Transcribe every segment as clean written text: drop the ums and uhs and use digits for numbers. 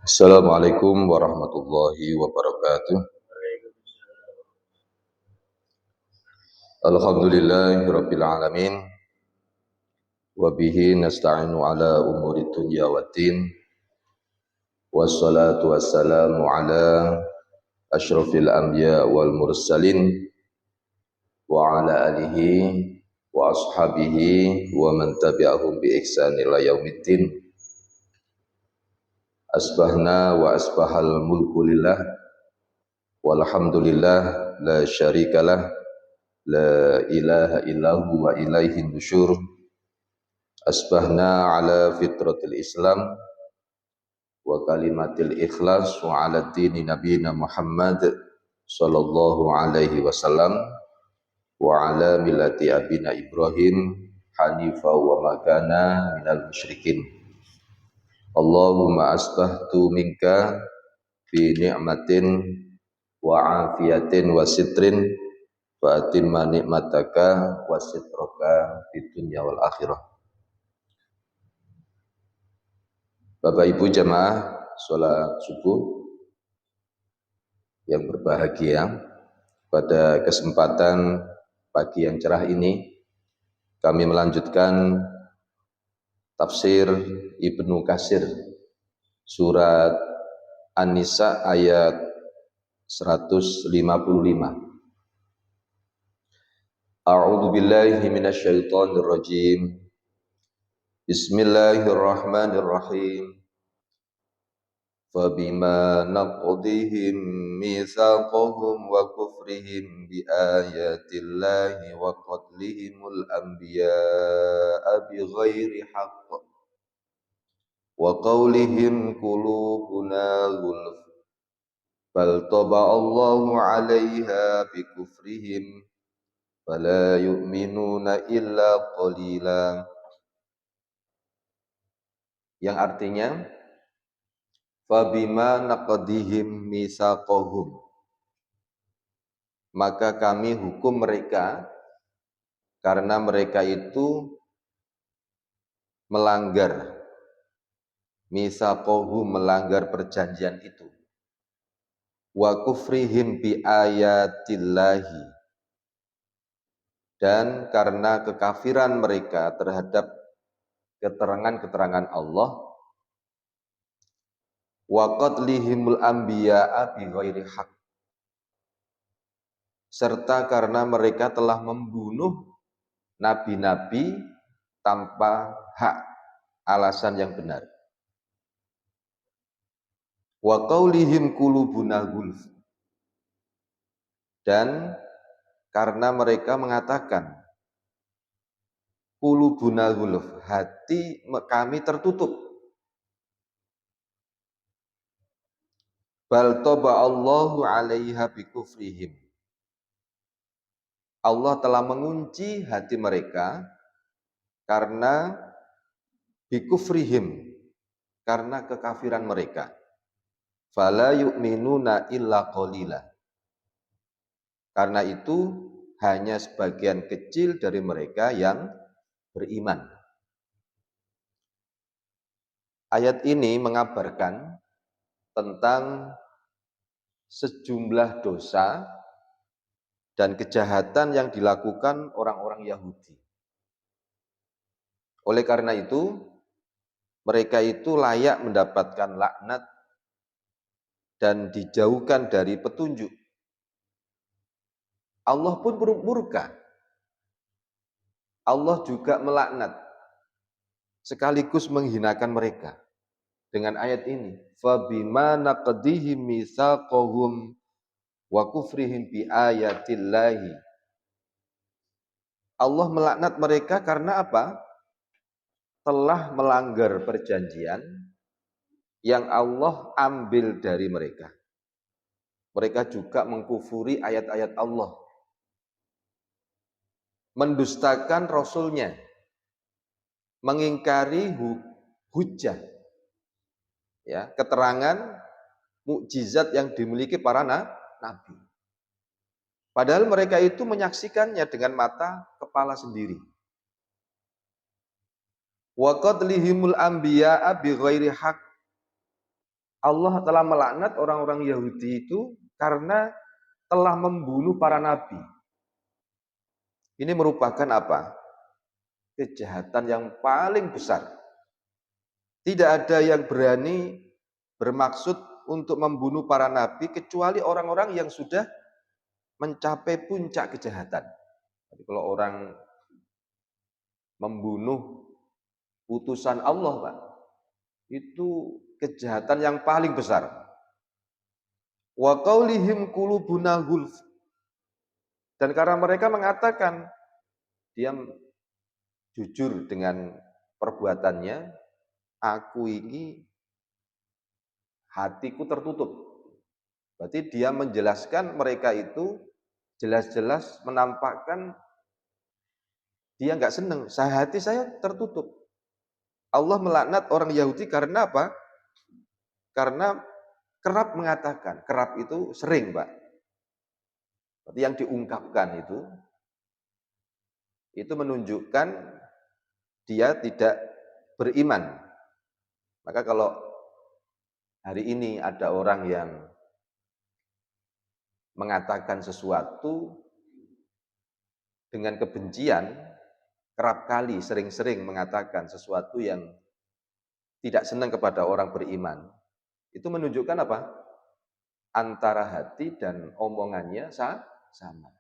Assalamualaikum warahmatullahi wabarakatuh. Alhamdulillahirabbil alamin wa bihi nasta'inu ala umuri dunya waddin. Wassalatu wassalamu ala asyrafil anbiya wal mursalin wa ala alihi wa ashabihi wa man tabi'ahum bi ihsan ila yaumiddin. Asbahna wa asbahal mulku lillah walhamdulillah la syarikalah la ilaha illahu wa ilaihin nusyur. Asbahna ala fitratil Islam wa kalimatil ikhlas wa ala dini nabiyina Muhammad sallallahu alaihi wasallam wa ala millati abina Ibrahim hanifa wa makana minal musyrikin. Allahumma asbahtu minka fi ni'matin wa afiyatin wa sitrin wa atimma ni'mataka wa sitraka fid dunya wal akhirah. Bapak Ibu jamaah sholat subuh yang berbahagia, pada kesempatan pagi yang cerah ini kami melanjutkan tafsir Ibnu Katsir surat An-Nisa ayat 155. A'udzu billahi minasyaitonir rajim. Bismillahirrahmanirrahim. Fabima naqdihim mitsaqahum wa kufrihim bi ayatillahi wa qatlihimul anbiya'a bighairi haqq wa qawlihim qulubuna ghulf bal taba'allahu 'alaiha bi kufrihim fala yu'minuna illa qalila. Yang artinya fabima naqdihim mitsaqahum, maka kami hukum mereka karena mereka itu melanggar mitsaqahum, melanggar perjanjian itu, wa kufrihim bi ayatillahi, dan karena kekafiran mereka terhadap keterangan-keterangan Allah, wa qatlihimul anbiya'a bighairi haqq, serta karena mereka telah membunuh nabi-nabi tanpa hak, alasan yang benar. Wa qaulihim qulubuna ghulf, dan karena mereka mengatakan qulubuna ghulf, hati kami tertutup. Bal taba'allahu 'alaiha bikufrihim, Allah telah mengunci hati mereka karena bikufrihim, karena kekafiran mereka. Fala yu'minuna illa qalila, karena itu hanya sebagian kecil dari mereka yang beriman. Ayat ini mengabarkan tentang sejumlah dosa dan kejahatan yang dilakukan orang-orang Yahudi. Oleh karena itu, mereka itu layak mendapatkan laknat dan dijauhkan dari petunjuk. Allah pun murka. Allah juga melaknat sekaligus menghinakan mereka dengan ayat ini. Fabima naqdihim mitsaqahum wa kufrihim bi ayatillahi. Allah melaknat mereka karena apa? Telah melanggar perjanjian yang Allah ambil dari mereka. Mereka juga mengkufuri ayat-ayat Allah, mendustakan Rasulnya, mengingkari hujjah, ya, keterangan mukjizat yang dimiliki para nabi. Padahal mereka itu menyaksikannya dengan mata kepala sendiri. Wa qatlihimul anbiya'a bighairi haq. Allah telah melaknat orang-orang Yahudi itu karena telah membunuh para nabi. Ini merupakan apa? Kejahatan yang paling besar. Tidak ada yang berani bermaksud untuk membunuh para nabi kecuali orang-orang yang sudah mencapai puncak kejahatan. Jadi kalau orang membunuh utusan Allah, Pak, itu kejahatan yang paling besar. Wa qaulihim qulubuna gulf. Dan karena mereka mengatakan dia jujur dengan perbuatannya, aku ini hatiku tertutup. Berarti dia menjelaskan mereka itu jelas-jelas menampakkan dia nggak senang, hati saya tertutup. Allah melaknat orang Yahudi karena apa? Karena kerap mengatakan, kerap itu sering, Pak. Berarti yang diungkapkan itu menunjukkan dia tidak beriman. Maka kalau hari ini ada orang yang mengatakan sesuatu dengan kebencian, kerap kali sering-sering mengatakan sesuatu yang tidak senang kepada orang beriman, itu menunjukkan apa? Antara hati dan omongannya sama.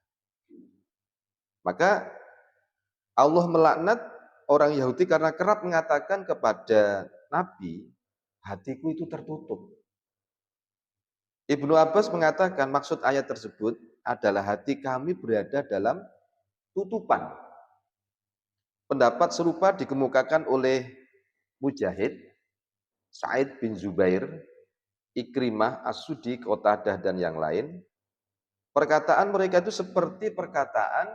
Maka Allah melaknat orang Yahudi karena kerap mengatakan kepada Nabi, hatiku itu tertutup. Ibnu Abbas mengatakan maksud ayat tersebut adalah hati kami berada dalam tutupan. Pendapat serupa dikemukakan oleh Mujahid, Sa'id bin Zubair, Ikrimah, As-Sudi, Qatadah, dan yang lain. Perkataan mereka itu seperti perkataan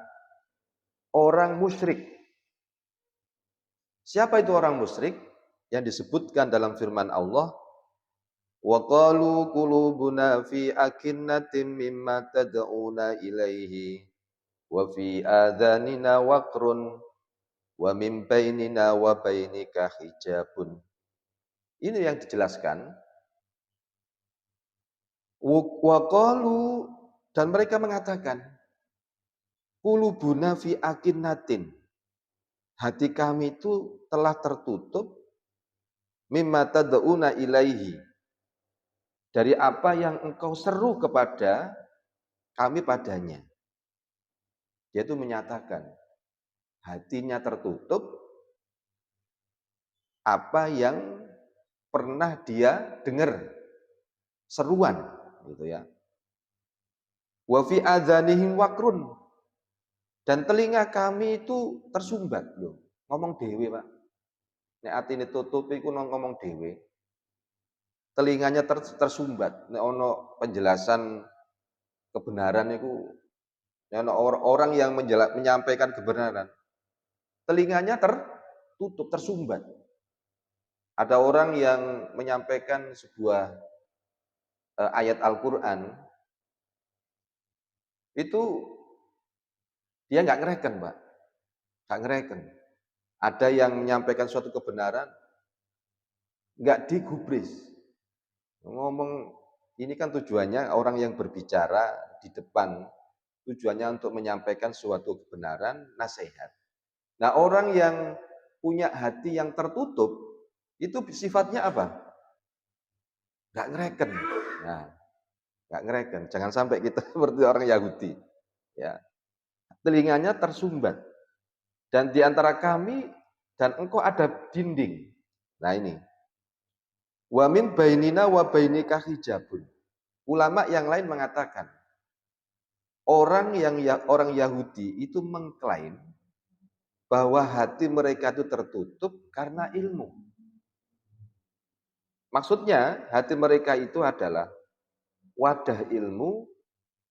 orang musyrik. Siapa itu orang musyrik? Yang disebutkan dalam firman Allah, wa qalu qulubuna fi akinnatin mimma tad'una ilaihi wa fi adhanina waqrun wa min bainina wa bainika hijabun. Ini yang dijelaskan. Wa qalu, dan mereka mengatakan, qulubuna fi akinnatin. Hati kami itu telah tertutup mimma tad'una ilaihi, dari apa yang engkau seru kepada kami padanya. Dia itu menyatakan hatinya tertutup apa yang pernah dia dengar seruan gitu ya. Wa fi adzanihim waqrun, dan telinga kami itu tersumbat loh. Ngomong dewe, Pak. Nek atine tutup iku ngomong dewe. Telinganya tersumbat. Nek ono penjelasan kebenaran itu, nek ono orang yang menyampaikan kebenaran, telinganya tertutup, tersumbat. Ada orang yang menyampaikan sebuah ayat Al-Quran, itu dia nggak ngereken, Pak. Nggak ngereken. Ada yang menyampaikan suatu kebenaran, nggak digubris. Ngomong, ini kan tujuannya orang yang berbicara di depan, tujuannya untuk menyampaikan suatu kebenaran, nasihat. Nah, orang yang punya hati yang tertutup, itu sifatnya apa? Nggak ngereken. Nah, nggak ngereken. Jangan sampai kita seperti orang Yahudi. Ya, telinganya tersumbat. Dan di antara kami dan engkau ada dinding. Nah ini. Wa min bainina wa bainika hijabun. Ulama yang lain mengatakan, orang Yahudi itu mengklaim bahwa hati mereka itu tertutup karena ilmu. Maksudnya hati mereka itu adalah wadah ilmu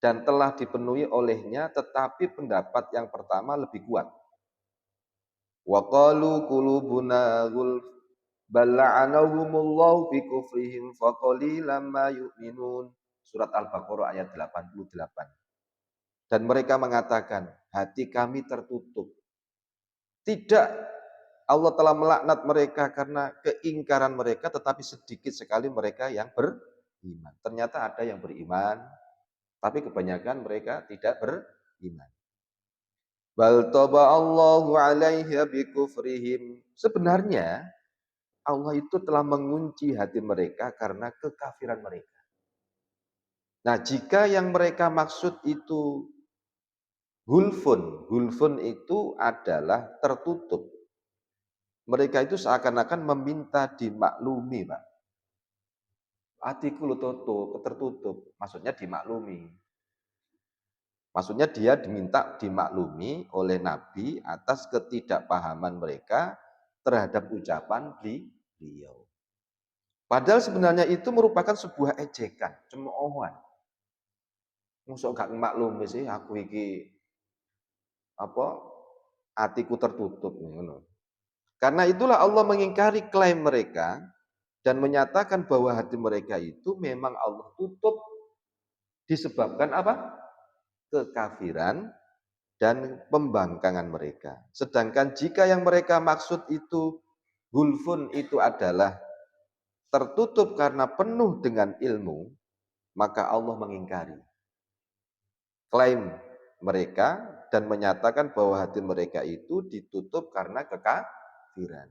dan telah dipenuhi olehnya, tetapi pendapat yang pertama lebih kuat. Wa qalu qulubuna ghulf bal la'anahumullahu bi kufrihim faqalilan ma yu'minun. Surat Al-Baqarah ayat 88. Dan mereka mengatakan, hati kami tertutup. Tidak Allah telah melaknat mereka karena keingkaran mereka, tetapi sedikit sekali mereka yang beriman. Ternyata ada yang beriman, tapi kebanyakan mereka tidak beriman. Bal Allahu alaihi bikufrihim. Sebenarnya Allah itu telah mengunci hati mereka karena kekafiran mereka. Nah, jika yang mereka maksud itu gulfun itu adalah tertutup. Mereka itu seakan-akan meminta dimaklumi, Pak. Hatiku lo tertutup, maksudnya dimaklumi. Maksudnya dia diminta dimaklumi oleh Nabi atas ketidakpahaman mereka terhadap ucapan beliau. Padahal sebenarnya itu merupakan sebuah ejekan, cemoohan. Mosok gak maklumi sih aku iki apa hatiku tertutup ngono. Karena itulah Allah mengingkari klaim mereka dan menyatakan bahwa hati mereka itu memang Allah tutup disebabkan apa? Kekafiran dan pembangkangan mereka. Sedangkan jika yang mereka maksud itu gulfun itu adalah tertutup karena penuh dengan ilmu, maka Allah mengingkari klaim mereka dan menyatakan bahwa hati mereka itu ditutup karena kekafiran,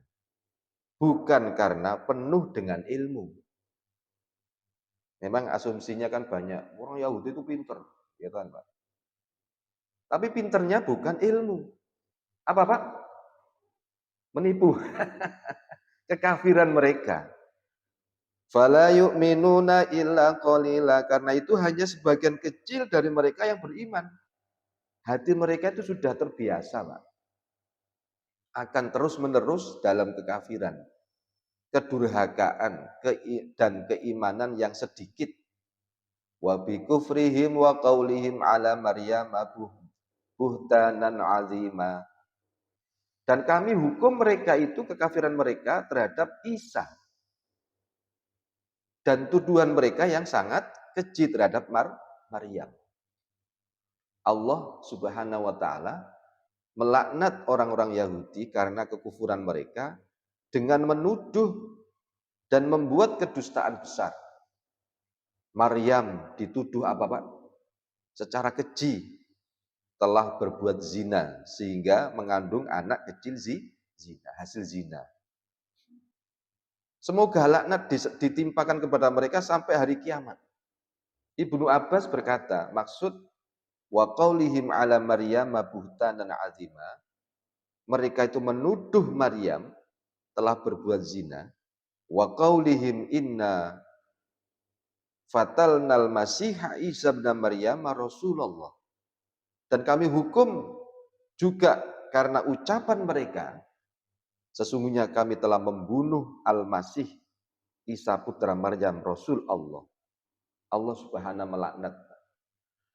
bukan karena penuh dengan ilmu. Memang asumsinya kan banyak, orang Yahudi itu pinter, ya kan Pak? Tapi pinternya bukan ilmu. Apa Pak? Menipu. Kekafiran mereka. Fala yu'minuna illa qalila. Karena itu hanya sebagian kecil dari mereka yang beriman. Hati mereka itu sudah terbiasa, Pak. Akan terus-menerus dalam kekafiran, kedurhakaan, dan keimanan yang sedikit. Wa bi kufrihim wa qaulihim ala Maryam buhtanan azima. Dan kami hukum mereka itu kekafiran mereka terhadap Isa. Dan tuduhan mereka yang sangat keji terhadap Maryam. Allah Subhanahu wa taala melaknat orang-orang Yahudi karena kekufuran mereka dengan menuduh dan membuat kedustaan besar. Maryam dituduh apa Pak? Secara keji telah berbuat zina sehingga mengandung anak kecil zina, hasil zina. Semoga laknat ditimpakan kepada mereka sampai hari kiamat. Ibnu Abbas berkata, maksud wa qaulihim ala Maryam buhtanan azima, mereka itu menuduh Maryam telah berbuat zina, wa qaulihim inna fatalnal masiha Isa bin Maryam Rasulullah. Dan kami hukum juga karena ucapan mereka, sesungguhnya kami telah membunuh Al-Masih Isa putra Maryam Rasul Allah. Allah Subhanahu melaknat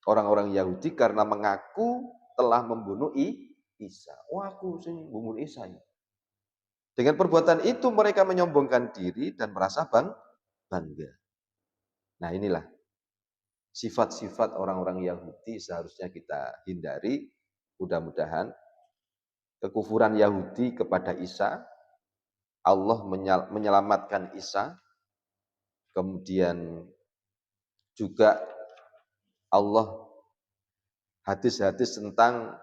orang-orang Yahudi karena mengaku telah membunuh Isa. Wah, aku sih membunuh Isa. Dengan perbuatan itu mereka menyombongkan diri dan merasa bangga. Nah, inilah sifat-sifat orang-orang Yahudi seharusnya kita hindari. Mudah-mudahan kekufuran Yahudi kepada Isa, Allah menyelamatkan Isa, kemudian juga Allah hadis-hadis tentang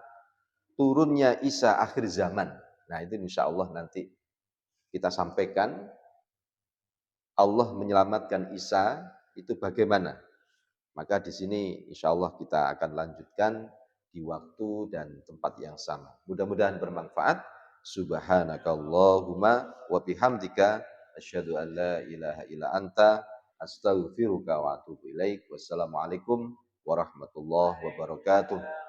turunnya Isa akhir zaman. Nah, itu insya Allah nanti kita sampaikan. Allah menyelamatkan Isa itu bagaimana? Maka di sini insya Allah kita akan lanjutkan di waktu dan tempat yang sama. Mudah-mudahan bermanfaat. Subhanakallahumma wa bihamdika asyhadu an la ilaha illa anta astaghfiruka wa atubu ilaik. Wassalamualaikum warahmatullahi wabarakatuh.